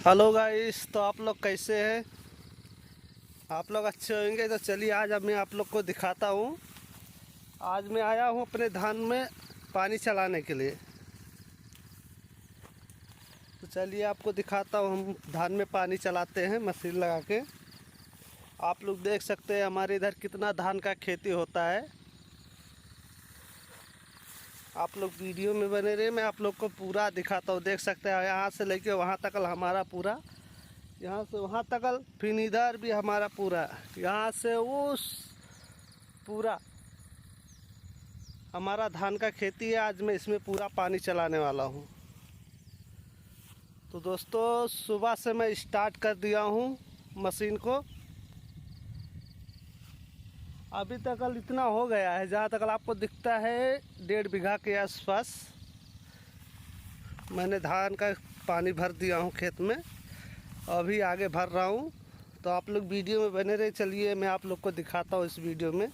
Hello guys, तो आप लोग कैसे हैं? आप लोग अच्छे होंगे। तो चलिए आज अब मैं आप लोग को दिखाता हूँ। आज मैं आया हूँ अपने धान में पानी चलाने के लिए। तो चलिए आपको दिखाता हूँ हम धान में पानी चलाते हैं मशीन लगा के। आप लोग देख सकते हैं हमारे इधर कितना धान का खेती होता है। आप लोग वीडियो में बने रहे, मैं आप लोग को पूरा दिखाता हूँ। देख सकते हैं यहाँ से लेके वहाँ तक हमारा पूरा, यहाँ से वहाँ तक, फिर इधर भी हमारा पूरा, यहाँ से उस पूरा हमारा धान का खेती है। आज मैं इसमें पूरा पानी चलाने वाला हूँ। तो दोस्तों सुबह से मैं स्टार्ट कर दिया हूँ मशीन को। अभी तक इतना हो गया है, जहाँ तक आपको दिखता है 1.5 बीघा के आसपास मैंने धान का पानी भर दिया हूँ खेत में। अभी आगे भर रहा हूँ। तो आप लोग वीडियो में बने रहे। चलिए मैं आप लोग को दिखाता हूँ इस वीडियो में।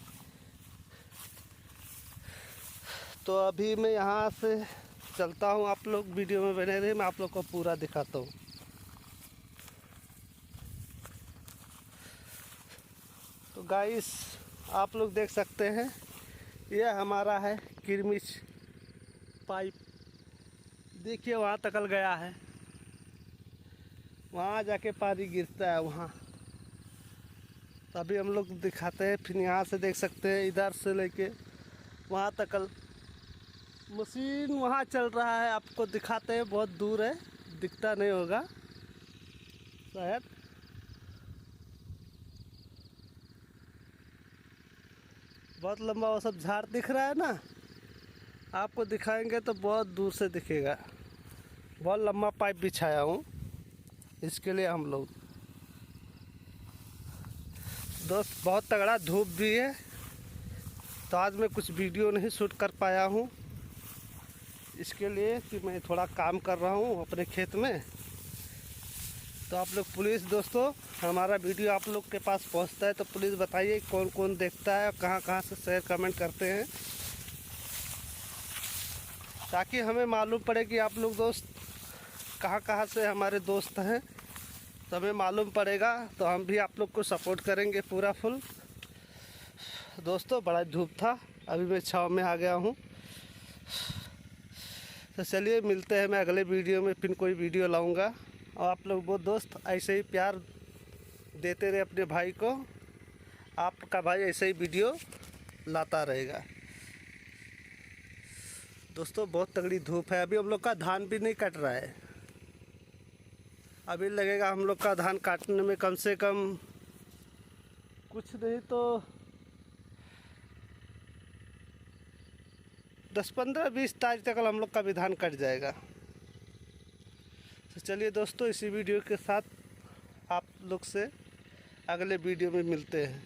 तो अभी मैं यहाँ से चलता हूँ, आप लोग वीडियो में बने रहे, मैं आप लोग को पूरा दिखाता हूँ। तो गाइस आप लोग देख सकते हैं, यह हमारा है किरमिच पाइप। देखिए वहाँ तकल गया है, वहाँ जाके पानी गिरता है वहाँ। तो अभी हम लोग दिखाते हैं। फिर यहाँ से देख सकते हैं, इधर से लेके वहाँ तकल मशीन वहाँ चल रहा है। आपको दिखाते हैं, बहुत दूर है, दिखता नहीं होगा शायद। बहुत लंबा वो सब झाड़ दिख रहा है ना, आपको दिखाएंगे तो बहुत दूर से दिखेगा। बहुत लंबा पाइप बिछाया हूँ इसके लिए हम लोग। दोस्त बहुत तगड़ा धूप भी है, तो आज मैं कुछ वीडियो नहीं शूट कर पाया हूँ, इसके लिए कि मैं थोड़ा काम कर रहा हूँ अपने खेत में। तो आप लोग प्लीज़ दोस्तों, हमारा वीडियो आप लोग के पास पहुँचता है तो प्लीज़ बताइए कौन कौन देखता है और कहाँ कहाँ से शेयर कमेंट करते हैं, ताकि हमें मालूम पड़े कि आप लोग दोस्त कहाँ कहाँ से हमारे दोस्त हैं। तो हमें मालूम पड़ेगा तो हम भी आप लोग को सपोर्ट करेंगे पूरा फुल। दोस्तों बड़ा धूप था, अभी मैं छाँव में आ गया हूँ। तो चलिए मिलते हैं, मैं अगले वीडियो में फिर कोई वीडियो लाऊंगा। और आप लोग वो दोस्त ऐसे ही प्यार देते रहे अपने भाई को, आपका भाई ऐसे ही वीडियो लाता रहेगा। दोस्तों बहुत तगड़ी धूप है, अभी हम लोग का धान भी नहीं कट रहा है। अभी लगेगा हम लोग का धान काटने में कम से कम कुछ नहीं तो 10-15-20 तारीख तक हम लोग का भी धान कट जाएगा। तो चलिए दोस्तों, इसी वीडियो के साथ आप लोग से अगले वीडियो में मिलते हैं।